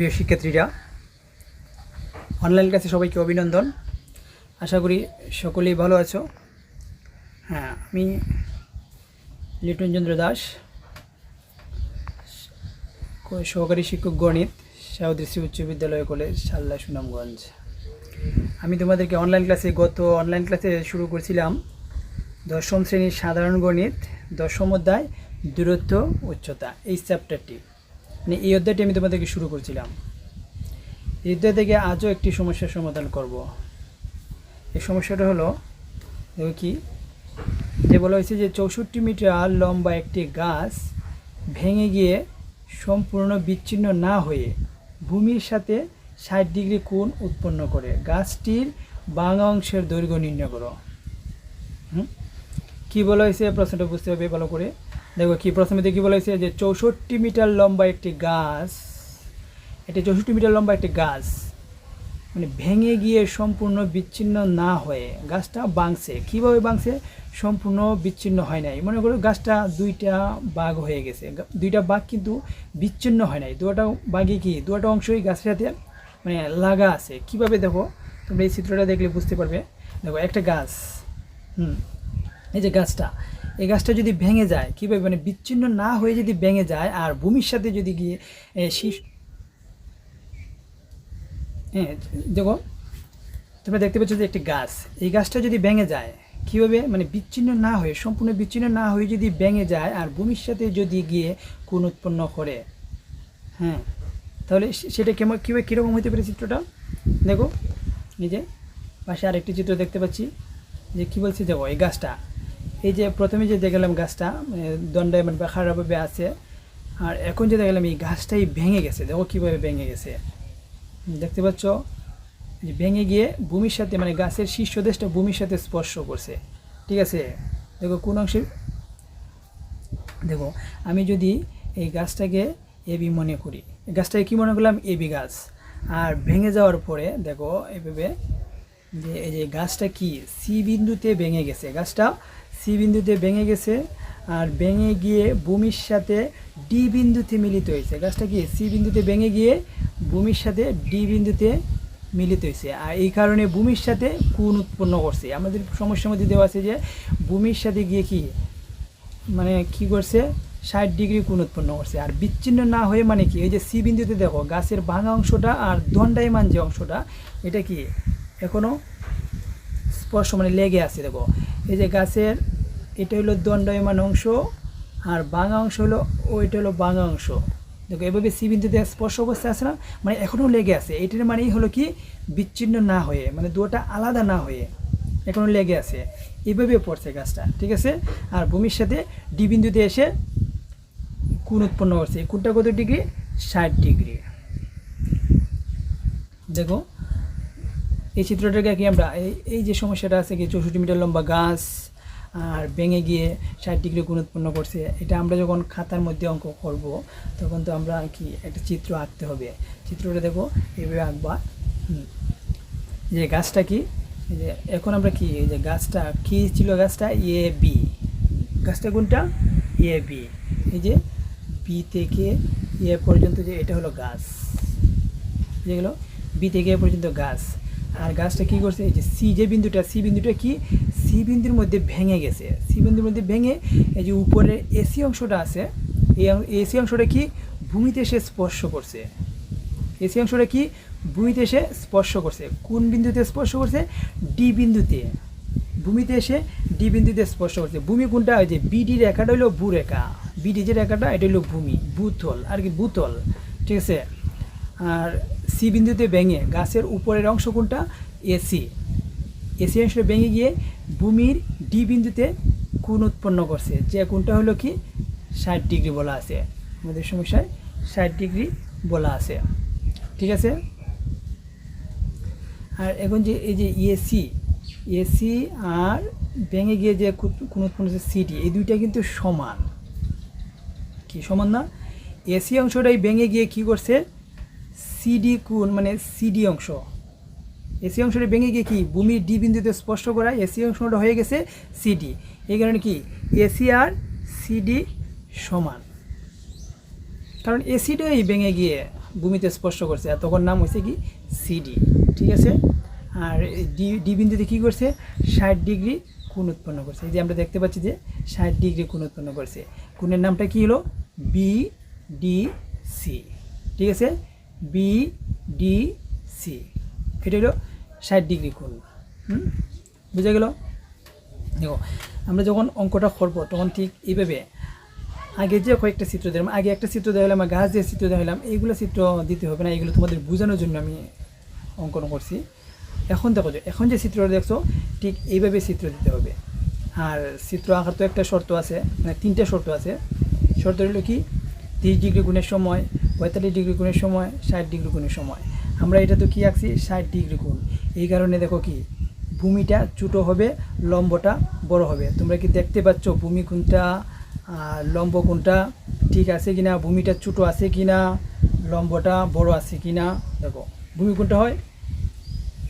প্রিয় শিক্ষার্থীরা, অনলাইন ক্লাসে সবাইকে অভিনন্দন। আশা করি সকলেই ভালো আছো। হ্যাঁ, আমি লিটন চন্দ্র দাস, সহকারী শিক্ষক গণিত, শাহদৃষ্টি উচ্চ বিদ্যালয় কলেজ, শাল্লা, সুনামগঞ্জ। আমি তোমাদেরকে অনলাইন ক্লাসে শুরু করছিলাম দশম শ্রেণীর সাধারণ গণিত, দশম অধ্যায় দূরত্ব উচ্চতা, এই চ্যাপ্টারটি, মানে এই অধ্যায়টি আমি তোমাদেরকে শুরু করছিলাম। এই অধ্যায় থেকে আজও একটি সমস্যার সমাধান করব। এই সমস্যাটা হলো, দেখো কি যে বলা হয়েছে যে 64 মিটার লম্বা একটি গাছ ভেঙে গিয়ে সম্পূর্ণ বিচ্ছিন্ন না হয়ে ভূমির সাথে 60 ডিগ্রি কোণ উৎপন্ন করে। গাছটির বাঙা অংশের দৈর্ঘ্য নির্ণয় করো। কি বলা হয়েছে প্রশ্নটা বুঝতে হবে ভালো করে। দেখো কি প্রথমে কি বলা হয়েছে যে 64 মিটার লম্বা একটি গাছ, এটা 64 মিটার লম্বা একটি গাছ মানে ভেঙে গিয়ে সম্পূর্ণ বিচ্ছিন্ন না হয়ে, গাছটা ভাঙছে। কীভাবে ভাঙছে? সম্পূর্ণ বিচ্ছিন্ন হয় নাই। মনে করো গাছটা দুইটা ভাগ হয়ে গেছে, দুইটা ভাগ কিন্তু বিচ্ছিন্ন হয় নাই। দুটা ভাগে কি দুটা অংশই গাছের সাথে মানে লাগা আছে। কিভাবে দেখো, তোমরা এই চিত্রটা দেখলে বুঝতে পারবে। দেখো একটা গাছ, এই যে গাছটা, এই গাছটা যদি ভেঙে যায়, কীভাবে মানে বিচ্ছিন্ন না হয়ে যদি ভেঙে যায় আর ভূমির সাথে যদি গিয়ে দেখো তোমরা দেখতে পাচ্ছ যে একটি গাছ, এই গাছটা যদি ভেঙে যায় কীভাবে মানে বিচ্ছিন্ন না হয়ে, সম্পূর্ণ বিচ্ছিন্ন না হয়ে যদি ভেঙে যায় আর ভূমির সাথে যদি গিয়ে কোণ উৎপন্ন করে, তাহলে সেটা কীভাবে কীরকম হতে পারে চিত্রটা। দেখো নিজে পাশে আরেকটি চিত্র দেখতে পাচ্ছি যে কী বলছি। দেখো এই গাছটা, এই যে প্রথমে যে দেখলাম গাছটা দণ্ডায়মান বা খারাপভাবে আছে, আর এখন যে দেখলাম এই গাছটাই ভেঙে গেছে। দেখো কীভাবে ভেঙে গেছে, দেখতে পাচ্ছ যে ভেঙে গিয়ে ভূমির সাথে মানে গাছের শীর্ষদেশটা ভূমির সাথে স্পর্শ করছে। ঠিক আছে, দেখো কোন অংশে, দেখো আমি যদি এই গাছটাকে এবি মনে করি, গাছটাকে কী মনে করলাম? এবি গাছ। আর ভেঙে যাওয়ার পরে দেখো এভাবে যে এই যে গাছটা কি সি বিন্দুতে ভেঙে গেছে, গাছটা সি বিন্দুতে ভেঙে গেছে আর ভেঙে গিয়ে ভূমির সাথে ডি বিন্দুতে মিলিত হয়েছে। গাছটা কি সি বিন্দুতে ভেঙে গিয়ে ভূমির সাথে ডি বিন্দুতে মিলিত হয়েছে, আর এই কারণে ভূমির সাথে কোণ উৎপন্ন করছে। আমাদের সমস্যার মধ্যে দেওয়া আছে যে ভূমির সাথে গিয়ে কি মানে কি করছে, 60 ডিগ্রি কোণ উৎপন্ন করছে। আর বিচ্ছিন্ন না হয়ে মানে কি, এই যে সি বিন্দুতে দেখো গাছের ভাঙা অংশটা আর দণ্ডায়মান যে অংশটা, এটা কি এখনও স্পর্শ মানে লেগে আছে। দেখো এই যে গাছের এটা হলো দণ্ডায়মান অংশ আর ভাঙা অংশ হলো ওইটা হলো ভাঙা অংশ। দেখো এভাবে সি বিন্দুতে স্পর্শ অবস্থায় আছে না, মানে এখনও লেগে আছে। এটার মানেই হলো কি বিচ্ছিন্ন না হয়ে, মানে দুটা আলাদা না হয়ে এখনও লেগে আছে। এইভাবে পড়ছে গাছটা। ঠিক আছে, আর ভূমির সাথে ডি বিন্দুতে এসে কোণ উৎপন্ন করছে। এই কোণটা কত ডিগ্রি? 60 ডিগ্রি। দেখো এই চিত্রটাকে কি আমরা এই যে সমস্যাটা আছে কি 64 মিটার লম্বা গাছ আর ভেঙে গিয়ে 60 ডিগ্রি কোণ উৎপন্ন করছে, এটা আমরা যখন খাতার মধ্যে অঙ্ক করব তখন তো আমরা কি একটা চিত্র আঁকতে হবে। চিত্রটা দেখো এইভাবে আঁকবা যে গাছটা কি, যে এখন আমরা কি এই যে গাছটা কি ছিল, গাছটা এ বি, গাছটা কোনটা? A B. এই যে বি থেকে এ পর্যন্ত যে এটা হলো গাছ, যেগুলো বি থেকে এ পর্যন্ত গাছ। আর গাছটা কি করছে, এই যে সি যে বিন্দুটা, সি বিন্দুটা কি সি বিন্দুর মধ্যে ভেঙে গেছে। সি বিন্দুর মধ্যে ভেঙে এই যে উপরের এসি অংশটা আছে, এই এসি অংশটা কি ভূমিতে এসে স্পর্শ করছে। এসি অংশটা কি ভূমিতে এসে স্পর্শ করছে। কোন বিন্দুতে স্পর্শ করছে? ডি বিন্দুতে। ভূমিতে এসে ডি বিন্দুতে স্পর্শ করছে। ভূমি কোনটা? ওই যে বিডি রেখাটা হলো ভূ রেখা, বিডি যে রেখাটা এটা হলো ভূমি, ভূতল আর কি, ভূতল। ঠিক আছে, আর সি বিন্দুতে ভেঙে গাছের উপরের অংশ কোনটা? এসি। এসি অংশটা ভেঙে গিয়ে ভূমির ডি বিন্দুতে কোণ উৎপন্ন করছে, যে কোণটা হলো কি 60 ডিগ্রি বলা আছে। আমাদের সমস্যায় 60 ডিগ্রি বলা আছে। ঠিক আছে, আর এখন যে এই যে এসি আর ভেঙে গিয়ে যে কোণ উৎপন্ন হচ্ছে সিডি, এই দুইটা কিন্তু সমান। কি সমান না? এসি অংশটাই ভেঙে গিয়ে কি করছে, সিডি কোণ মানে সিডি অংশ, এসি অংশটা ভেঙে গিয়ে কি ভূমির ডি বিন্দুতে স্পর্শ করা, এসি অংশটা হয়ে গেছে সিডি। এই কারণে কি এসি আর সিডি সমান, কারণ এসিটাই ভেঙে গিয়ে ভূমিতে স্পর্শ করছে, আর তখন নাম হয়েছে কি সিডি। ঠিক আছে, আর ডি বিন্দুতে কী করছে 60 ডিগ্রি কোণ উৎপন্ন করছে। এই যে আমরা দেখতে পাচ্ছি যে 60 ডিগ্রি কোণ উৎপন্ন করছে। কোণের নামটা কী হলো BDC। ঠিক আছে, BDC এটা হলো 60 ডিগ্রি কোণ। বুঝা গেল? দেখো আমরা যখন অঙ্কটা করব তখন ঠিক এইভাবে আগে যে কয়েকটা চিত্র দিলাম, আগে একটা চিত্র দেখালাম, গাছ দিয়ে চিত্র দেখালাম, এইগুলো চিত্র দিতে হবে না, এগুলো তোমাদের বোঝানোর জন্য আমি অঙ্কন করছি। এখন দেখো এখন যে চিত্রটা দেখছো ঠিক এইভাবে চিত্র দিতে হবে। আর চিত্র আঁকার তো একটা শর্ত আছে, মানে 3টা শর্ত আছে। শর্ত হলো কি 30 ডিগ্রি কোণের সময়, 45 ডিগ্রি কোণের সময়, 60 ডিগ্রি কোণের সময়। আমরা এটা তো কী আঁকছি 60 ডিগ্রি কোণ, এই কারণে দেখো কি ভূমিটা ছোটো হবে, লম্বটা বড় হবে। তোমরা কি দেখতে পাচ্ছ ভূমি কোনটা আর লম্ব কোনটা ঠিক আছে কিনা, ভূমিটা ছোটো আছে কিনা, লম্বটা বড় আছে কিনা। দেখো ভূমি কোনটা হয়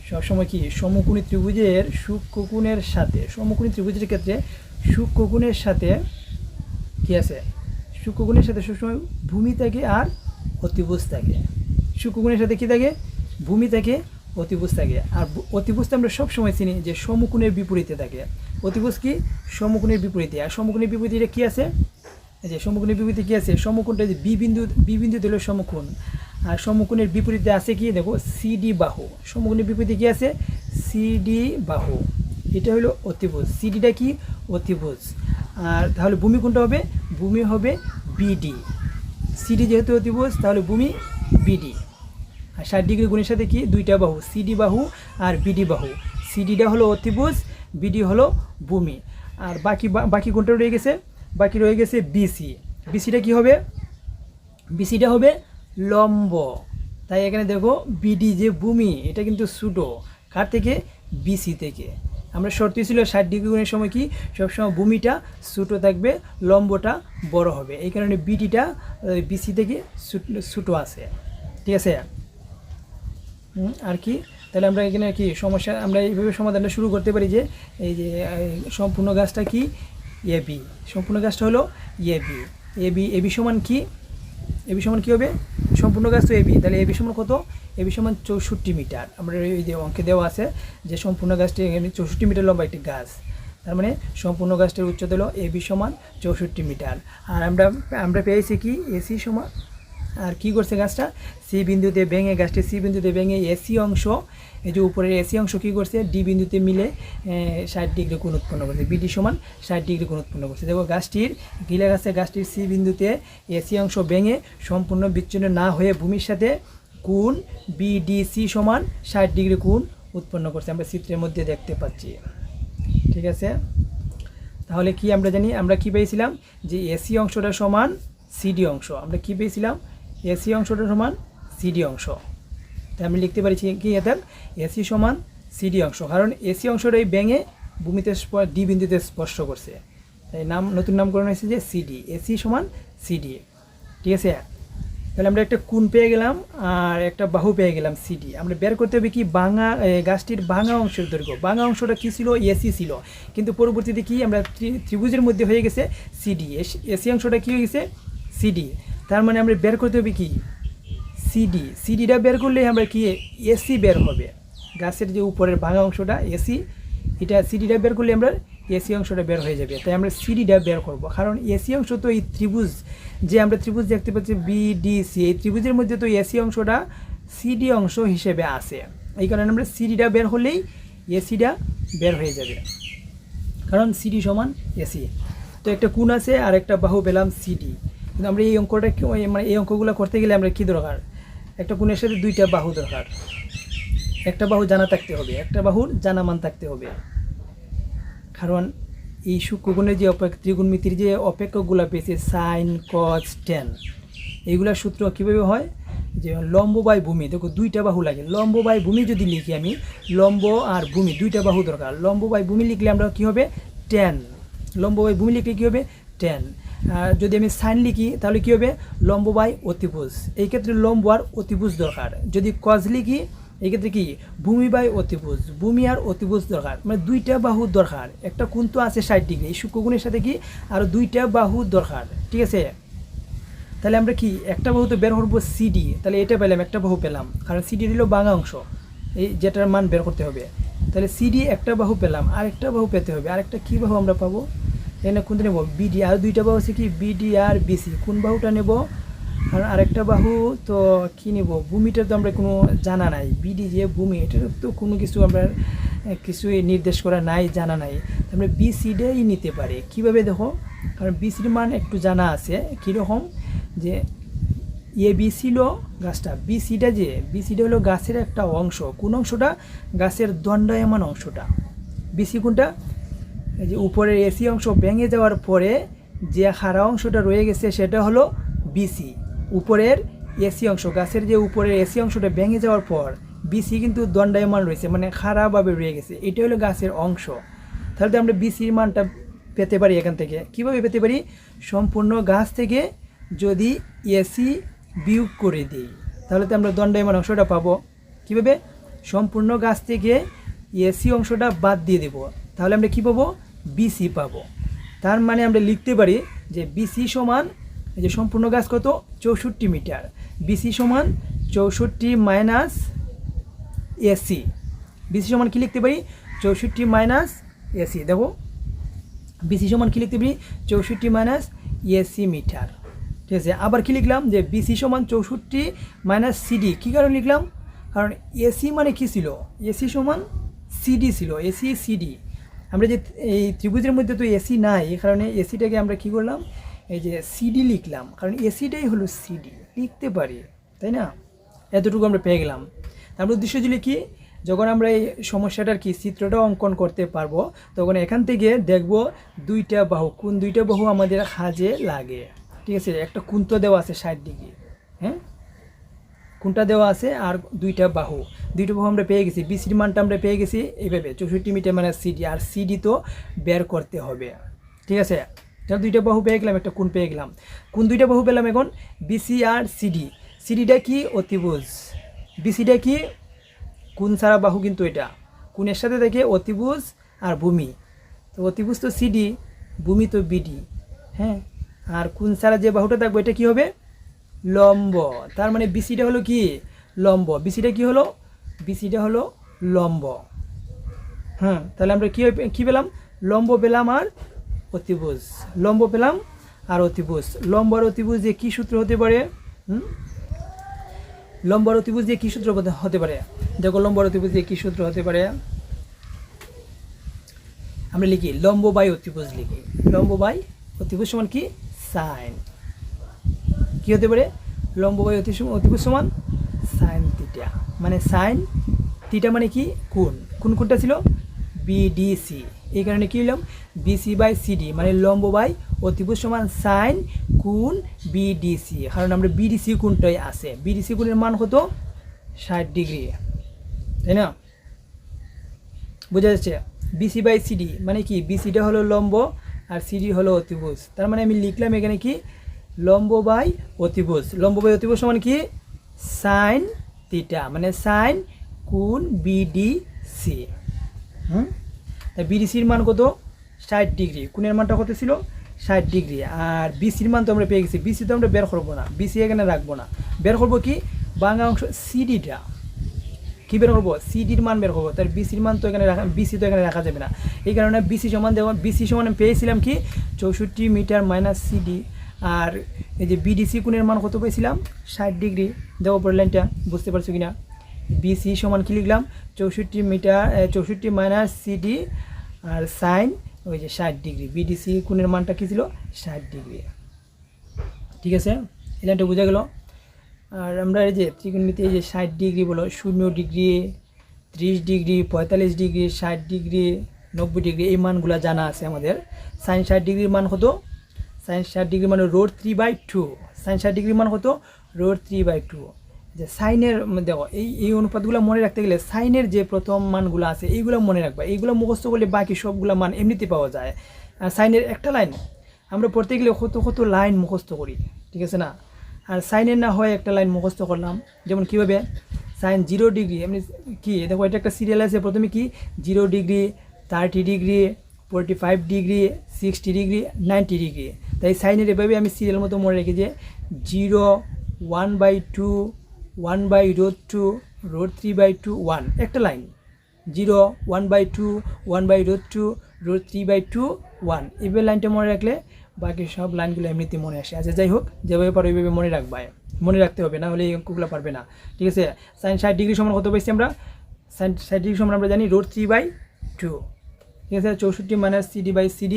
সবসময় কি সমকোণী ত্রিভুজের সূক্ষ্মকোণের সাথে, সমকোণী ত্রিভুজের ক্ষেত্রে সূক্ষ্মকোণের সাথে কি আছে, সূক্ষ্মকোণের সাথে সবসময় ভূমি থাকে আর অতিভুজ থাকে। সূক্ষ্মকোণের সাথে কী থাকে, ভূমি থাকে, অতিভুজ থাকে। আর অতিভুজটা আমরা সবসময় চিনি যে সমকোণের বিপরীতে থাকে। অতিভুজ কি সমকোণের বিপরীতে, আর সমকোণের বিপরীতে কী আছে, এই যে সমকোণের বিপরীতে কী আছে, সমকোণটা যে বি বিন্দু দিল সমকোণ, আর সমকোণের বিপরীতে আছে কি দেখো সিডি বাহু। সমকোণের বিপরীতে কী আছে সিডি বাহু, এটা হলো অতিভুজ। সিডিটা কি অতিভুজ। আর তাহলে ভূমি কোনটা হবে, ভূমি হবে বিডি। সিডি যেহেতু অতিভুজ তাহলে ভূমি বিডি। আর 60 ডিগ্রি কোণের সাথে কি দুইটা বাহু, সিডি বাহু আর বিডি বাহু। সিডিটা হলো অতিভুজ, বিডি হলো ভূমি। আর বাকি কোনটা রয়ে গেছে, বাকি রয়ে গেছে বিসি। বিসিটা কি হবে, বিসিটা হবে লম্ব। তাই এখানে দেখো বিডি যে ভূমি এটা কিন্তু ছোটো কার থেকে, বিসি থেকে। আমরা শর্ত ছিল 60 ডিগ্রি কোণের সময় কি সবসময় ভূমিটা ছোটো থাকবে, লম্বটা বড় হবে, এই কারণে বিডিটা বিসি থেকে ছোটো আছে। ঠিক আছে, আর কি তাহলে আমরা এখানে কি সমস্যা, আমরা এইভাবে সমাধানটা শুরু করতে পারি যে এই যে সম্পূর্ণ গাছটা কি এবি, সম্পূর্ণ গাছটা হলো এবি। এবি এবি সমান কি, এবি সমান কী হবে, সম্পূর্ণ গাছ তো এবি, তাহলে এবি সমান কত, এবি সমান 64 মিটার। আমরা এই যে অঙ্কে দেওয়া আছে যে সম্পূর্ণ গাছটি এখানে 64 মিটার লম্বা একটি গাছ, তার মানে সম্পূর্ণ গাছটির উচ্চতা হলো এবি সমান 64 মিটার। আর আমরা পেয়েছি কি এসি সমান, আর কি করছে গাছটা সি বিন্দুতে ভেঙে, গাছটি সি বিন্দুতে ভেঙে এসি অংশ, এই যে উপরের এসি অংশ কী করছে ডি বিন্দুতে মিলে 60 ডিগ্রি কোণ উৎপন্ন করছে, বিডি সমান 60 ডিগ্রি কোণ উৎপন্ন করছে। দেখো গাছটির গিলা গাছে গাছটির সি বিন্দুতে এসি অংশ ভেঙে সম্পূর্ণ বিচ্ছিন্ন না হয়ে ভূমির সাথে কোণ বিডিসি সমান 60 ডিগ্রি কোণ উৎপন্ন করছে, আমরা চিত্রের মধ্যে দেখতে পাচ্ছি। ঠিক আছে, তাহলে কি আমরা জানি, আমরা কি পেয়েছিলাম যে এসি অংশটা সমান সিডি অংশ, আমরা কি পেয়েছিলাম এসি অংশটা সমান সিডি অংশ। তাই আমি লিখতে পারি কি এটা এসি সমান সিডি অংশ, কারণ এসি অংশটাই ভেঙে ভূমিতে ডি বিন্দুতে স্পর্শ করছে, তাই নতুন নামকরণ হয়েছে যে সিডি, এসি সমান সিডি। ঠিক আছে, তাহলে আমরা একটা কোণ পেয়ে গেলাম আর একটা বাহু পেয়ে গেলাম সিডি। আমরা বের করতে হবে কি গাছটির ভাঙা অংশের দৈর্ঘ্য। ভাঙা অংশটা কী ছিল এসি ছিল, কিন্তু পরবর্তীতে কি আমরা ত্রিভুজের মধ্যে হয়ে গেছে সিডি, এসি অংশটা কী হয়ে গেছে সিডি, তার মানে আমরা বের করতে হবে কি সিডি। সিডিটা বের করলে আমরা কি এসি বের হবে, গাছের যে উপরের ভাঙা অংশটা এসি, এটা সিডিটা বের করলে আমরা এসি অংশটা বের হয়ে যাবে। তাই আমরা সিডিটা বের করব, কারণ এসি অংশ তো এই ত্রিভুজ, যে আমরা ত্রিভুজ দেখতে পাচ্ছি বিডিসি, এই ত্রিভুজের মধ্যে তো এসি অংশটা সিডি অংশ হিসেবে আছে, এই কারণে আমরা সিডিটা বের হলেই এসিটা বের হয়ে যাবে, কারণ সিডি সমান এসি। তো একটা কোণ আছে আর একটা বাহু পেলাম সিডি, কিন্তু আমরা এই অঙ্কটা মানে এই অঙ্কগুলো করতে গেলে আমরা কী দরকার, একটা কোণের সাথে দুইটা বাহু দরকার, একটা বাহু জানা থাকতে হবে, একটা বাহুর জানা মান থাকতে হবে। কারণ এই সূক্ষ্মকোণের যে ত্রিগুণমিতির যে অপেক্ষকগুলো পেয়েছে সাইন কস টেন, এইগুলোর সূত্র কীভাবে হয় যে লম্ব বাই ভূমি, দেখো দুইটা বাহু লাগে, লম্ব বাই ভূমি যদি লিখি আমি, লম্ব আর ভূমি দুইটা বাহু দরকার, লম্ব বাই ভূমি লিখলে আমরা কী হবে টেন, লম্ব বাই ভূমি লিখলে কী হবে টেন। আর যদি আমি সাইন লিখি তাহলে কী হবে লম্ব বাই অতিভুজ, এই ক্ষেত্রে লম্ব আর অতিভুজ দরকার। যদি কস লিখি এই ক্ষেত্রে কি ভূমি বাই অতিভুজ, ভূমি আর অতিভুজ দরকার, মানে দুইটা বাহু দরকার। একটা কোণ তো আছে 60 ডিগ্রি, এই সূক্ষ্মকোণের সাথে কি আরও দুইটা বাহু দরকার। ঠিক আছে, তাহলে আমরা কি একটা বাহু তো বের করবো সিডি, তাহলে এটা পেলাম, একটা বাহু পেলাম, কারণ সিডি হলো বাঙা অংশ, এই যেটার মান বের করতে হবে। তাহলে সিডি একটা বাহু পেলাম, আরেকটা বাহু পেতে হবে, আরেকটা কী বাহু আমরা পাবো, এখানে কোনটা নেব, বিডি, আর দুইটা বাহু আছে কি বিডি আর বিসি, কোন বাহুটা নেব, আর আরেকটা বাহু তো কী নেব, ভূমিটা তো আমরা কোনো জানা নাই, বিডি যে ভূমি এটার তো কোনো কিছু আমরা কিছুই নির্দেশ করা নাই, জানা নাই, আমরা বিসিটাই নিতে পারি। কীভাবে দেখো, কারণ বিসির মান একটু জানা আছে, কীরকম যে এ বি ছিল গাছটা, বিসিটা হলো গাছের একটা অংশ, কোন অংশটা, গাছের দণ্ডায়মান অংশটা। বিসি কোনটা, এই যে উপরের এসি অংশ ভেঙে যাওয়ার পরে যে খাড়া অংশটা রয়ে গেছে সেটা হলো বিসি। উপরের এসি অংশ, গাছের যে উপরের এসি অংশটা ভেঙে যাওয়ার পর বিসি কিন্তু দণ্ডায়মান রয়েছে, মানে খাড়াভাবে রয়ে গেছে, এটা হলো গাছের অংশ। তাহলে তো আমরা বিসির মানটা পেতে পারি এখান থেকে। কীভাবে পেতে পারি, সম্পূর্ণ গাছ থেকে যদি এসি বিয়োগ করে দিই তাহলে তো আমরা দণ্ডায়মান অংশটা পাবো। কীভাবে, সম্পূর্ণ গাছ থেকে এসি অংশটা বাদ দিয়ে দেব, তাহলে আমরা কী পাবো, বিসি পাবো। তার মানে আমরা লিখতে পারি যে বিসি সমান, এই যে সম্পূর্ণ গাছ কত 64 মিটার, বিসি সমান 64 মাইনাস এসি, বিসি সমান কী লিখতে পারি 64 মাইনাস এসি। দেখো বিসি সমান কী লিখতে পারি 64 মাইনাস এসি মিটার। ঠিক আছে, আবার কী লিখলাম যে বিসি সমান 64 মাইনাস সিডি। কী কারণে লিখলাম, কারণ এসি মানে কী ছিল, এসি সমান সিডি ছিল, এসি সিডি। আমরা যে এই ত্রিভুজের মধ্যে তো এসি নাই, এই কারণে এসিটাকে আমরা কী করলাম, এই যে সিডি লিখলাম, কারণ এসিটাই হলো সিডি, লিখতে পারি, তাই না। এতটুকু আমরা পেয়ে গেলাম। আমরা উদ্দেশ্য ছিল কি, যখন আমরা এই সমস্যাটার কি চিত্রটা অঙ্কন করতে পারবো তখন এখান থেকে দেখব দুইটা বাহু, কোন দুইটা বাহু আমাদের কাজে লাগে। ঠিক আছে, একটা কোণ তো দেওয়া আছে 60 ডিগ্রি, হ্যাঁ কোণটা দেওয়া আছে, আর দুইটা বাহু আমরা পেয়ে গেছি, বিসির মানটা আমরা পেয়ে গেছি এইভাবে 64 মিটার মানে সিডি, আর সিডি তো বের করতে হবে। ঠিক আছে, তাহলে দুইটা বাহু পেয়ে গেলাম, একটা কোণ পেয়ে গেলাম। কোন দুইটা বাহু পেলাম এখন, বিসি আর সিডি। সিডিটা কি অতিভুজ, বিসিটা কি কোণ ছাড়া বাহু, কিন্তু এটা কোণের সাথে থাকে অতিভুজ আর ভূমি, তো অতিভুজ তো সিডি, ভূমি তো বিডি, হ্যাঁ। আর কোণ ছাড়া যে বাহুটা থাকবে এটা কি হবে, লম্ব। তার মানে বিসিটা হলো কি লম্ব, বিসিটা কি হলো, বিসিটা হলো লম্ব। হ্যাঁ, তাহলে আমরা কী পেলাম, লম্ব পেলাম আর অতিভুজ, লম্ব পেলাম আর অতিভুজ। লম্ব আর অতিভুজ যে কী সূত্র হতে পারে, লম্ব আর অতিভুজ দিয়ে কী সূত্র হতে পারে, দেখো লম্ব আর অতিভুজ দিয়ে কী সূত্র হতে পারে, আমরা লিখি লম্ব বাই অতিভুজ, লিখি লম্ব বাই অতিভুজ সমান কি সাইন। কী হতে পারে, লম্ব বাই অতিভুজ সমান সাইন থিটা, মানে সাইন থিটা মানে কি কোণ, কোনটা ছিল বিডিসি, এই কারণে কী হলাম বিসি বাই সিডি, মানে লম্ব বাই অতিভুজ সমান সাইন কোণ বিডিসি, কারণ আমরা বিডিসি কোণটাই আছে, বিডিসি কোণের মান কত 60 ডিগ্রি, তাই না, বোঝা যাচ্ছে। বিসি বাই সিডি মানে কি, বিসিটা হলো লম্ব আর সিডি হলো অতিভুজ, তার মানে আমি লিখলাম এখানে কি লম্ব বাই অতিভুজ, লম্ব বাই অতিভুজ সমান কি সাইন থিটা, মানে সাইন কোণ বিডিসি। তাই বিডিসির মান কত 60 ডিগ্রি, কোণের মানটা কত ছিল 60 ডিগ্রি, আর বিসির মান তো আমরা পেয়ে গেছি, বিসি তো আমরা বের করবো না, বিসি এখানে রাখবো না, বের করবো কি বাংলা অংশ সিডিটা, কী বের করবো সিডির মান বের করবো, তার বিসির মান তো এখানে রাখা, বিসি তো এখানে রাখা যাবে না, এই কারণে বিসি সমান দেবো, বিসি সমান পেয়েছিলাম কি 64 মিটার মাইনাস সিডি, আর এই যে বিডিসি কোণের মান কত পেয়েছিলাম 60 ডিগ্রি, দেবো পরে লাইনটা, বুঝতে পারছো কিনা, বিসি সমান কী লিখলাম 64 মাইনাস সিডি আর সাইন ওই যে 60 ডিগ্রি, বিডিসি কোণের মানটা কী ছিল 60 ডিগ্রি। ঠিক আছে, এই লাইনটা বোঝা গেল। আর আমরা এই যে ত্রিকোণমিতি এই যে 60 ডিগ্রি বলো, 0 degree 30 degree 45 degree 60 degree 90 degree, এই মানগুলো জানা আছে আমাদের। সাইন 60 ডিগ্রির মান কত, সাইন 60 ডিগ্রি মানে √3/2, সাইন 60 ডিগ্রির মান কত √3/2। যে সাইনের দেখো এই অনুপাতগুলো মনে রাখতে গেলে সাইনের যে প্রথম মানগুলো আছে এইগুলো মনে রাখবা, এইগুলো মুখস্থ করলে বাকি সবগুলো মান এমনিতে পাওয়া যায়। আর সাইনের একটা লাইন আমরা পড়তে গেলে কত লাইন মুখস্থ করি, ঠিক আছে না, আর সাইনের না হয় একটা লাইন মুখস্থ করলাম, যেমন কীভাবে সাইন 0 ডিগ্রি, এমনি কি দেখো এটা একটা সিরিয়াল আছে, প্রথমে কি 0 degree 30 degree 45 degree 60 degree 90 degree, তাই সাইনের এভাবে আমি সিরিয়াল মতো মনে রেখে যে 0 1/2 1/√2 √3/2 1 একটা লাইন 0 1/2 1/√2 √3/2 1 এইভাবে লাইনটা মনে রাখলে বাকি সব লাইনগুলো এমনিতে মনে আসে। আচ্ছা যাই হোক, যেভাবে পারো ওইভাবে মনে রাখতে হবে, না হলে এই অঙ্কগুলো পারবে না। ঠিক আছে, সাইন 60 ডিগ্রি সমান কত পাইছি আমরা? সাইন 60 ডিগ্রি সমান আমরা জানি √3/2। ঠিক আছে, 64 মাইনাস CD/CD।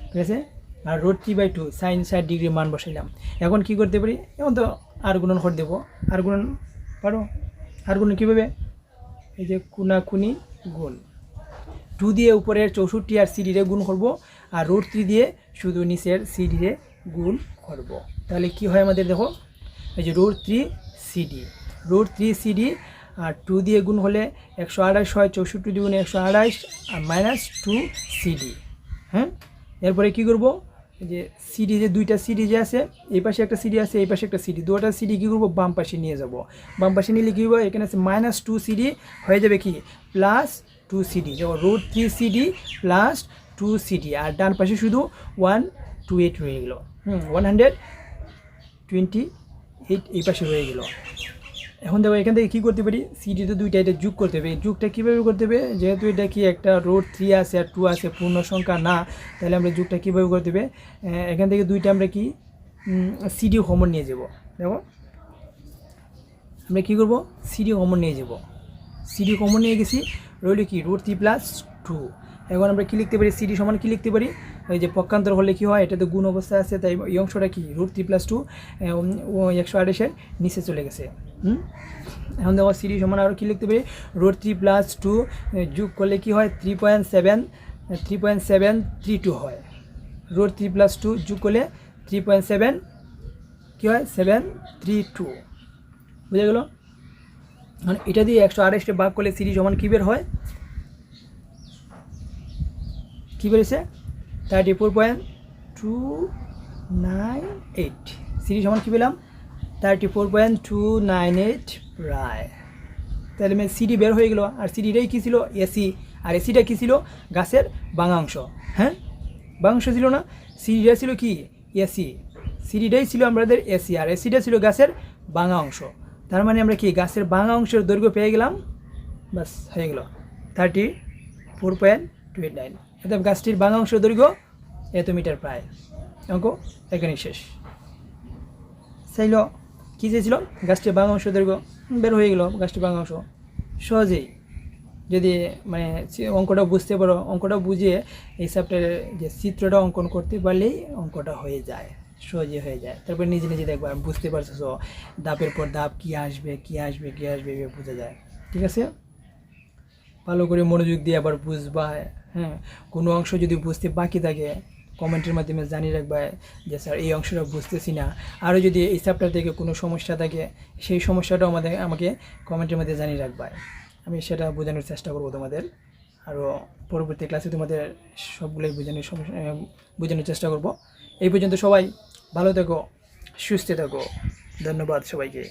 ঠিক আছে, আর √3/2 সাইন 60 ডিগ্রির মান বসাইলাম। এখন কি করতে পারি? এখন তো আর গুণন করে দেবো। আর গুণন পারো? আর গুণন কীভাবে? এই যে কোনাকুনি গুণ 2 দিয়ে উপরের 64 আর CD রে গুণ করবো, আর √3 দিয়ে শুধু নিচের CD রে গুণ করব। তাহলে কি হয় আমাদের? দেখো এই যে √3 CD আর 2 দিয়ে গুণ হলে 128 হয়, 64 দ্বিগুণে 128 আর মাইনাস 2 CD। হ্যাঁ, এরপরে কি করব? এই যে CD যে দুইটা CD যে আছে, এই পাশে একটা CD আছে, এই পাশে একটা CD, দুটো CD কী করবো? বাম পাশে নিয়ে যাব। বাম পাশে নিলে কী হবে? এখানে আছে মাইনাস 2 CD হয়ে যাবে কি প্লাস 2 CD। দেখো √3 CD প্লাস 2 CD, আর ডান পাশে শুধু 128 রয়ে গেল। 128 এই পাশে রয়ে গেল। এখন দেখো এখান থেকে কী করতে পারি? সিডি তো দুইটা, এটা যোগ করতে হবে। যোগটা কীভাবে করতে হবে? যেহেতু এটা কি একটা √3 আছে আর 2 আছে, পূর্ণ সংখ্যা না, তাহলে আমরা যোগটা কীভাবে করতে হবে? এখান থেকে দুইটা আমরা কি সিডি কমন নিয়ে যাব। দেখো আমরা কী করবো? সিডি কমন নিয়ে যাব। সিডি কমন নিয়ে গেছি, রইল কি √3 + 2। এখন আমরা কী লিখতে পারি? সিডি সমান কী লিখতে পারি? ওই যে পক্ষান্তর হলে কী হয়? এটা তো গুণ অবস্থা আছে, তাই এই অংশটা কি √3 + 2 128-এর নিচে চলে গেছে। এখন দেখো সিডি সমান আরও কী লিখতে পারি? √3 + 2 যোগ করলে কী হয়? 3.732 হয়। √3 + 2 যোগ করলে 3.7 কী হয়? 732। বুঝে গেল? মানে এটা দিয়ে 128-কে ভাগ করলে সিডি সমান কী বের হয়? কী বেরিয়েছে? 34.298। সিডি সমান কী পেলাম? 34.298 প্রায়। তাহলে মেয়ে সিডি বের হয়ে গেল। আর সিডিটাই কী ছিল? এসি। আর এসিটা কী ছিল? গাছের বাঙাংশ। হ্যাঁ, বাঙাংশ ছিল না? সিডিটা ছিল কি? এসি। সিডিটাই ছিল আমাদের এসি, আর এসিটা ছিল গাছের বাঙা অংশ। তার মানে আমরা কি গাছের বাঙা অংশের দৈর্ঘ্য পেয়ে গেলাম। বাস হয়ে গেল 34.289। অর্থাৎ গাছটির বাঙা অংশের দৈর্ঘ্য এত মিটার প্রায়। অঙ্ক এখানেই শেষ। চাইল কী চেয়েছিল? গাছটির বাঙা অংশের দৈর্ঘ্য বের হয়ে গেল। গাছটির বাঙা অংশ সহজেই, যদি মানে অঙ্কটা বুঝতে পারো, অঙ্কটা বুঝিয়ে এই চ্যাপ্টারের যে চিত্রটা অঙ্কন করতে পারলেই অঙ্কটা হয়ে যায়, সহজে হয়ে যায়। তারপর নিজে নিজে দেখবা বুঝতে পারছো, ধাপের পর ধাপ কী আসবে এভাবে বোঝা যায়। ঠিক আছে, ভালো করে মনোযোগ দিয়ে আবার বুঝবা। হ্যাঁ, কোনো অংশ যদি বুঝতে বাকি থাকে কমেন্টের মাধ্যমে জানিয়ে রাখবা যে স্যার এই অংশটা বুঝতেছি না। আরও যদি এই চ্যাপ্টার থেকে কোনো সমস্যা থাকে, সেই সমস্যাটাও আমাকে কমেন্টের মধ্যে জানিয়ে রাখবা। আমি সেটা বোঝানোর চেষ্টা করব তোমাদের। আরও পরবর্তী ক্লাসে তোমাদের সবগুলোই বোঝানোর চেষ্টা করব। এই পর্যন্ত সবাই ভালো থেকো, সুস্থ থেকো। ধন্যবাদ সবাইকে।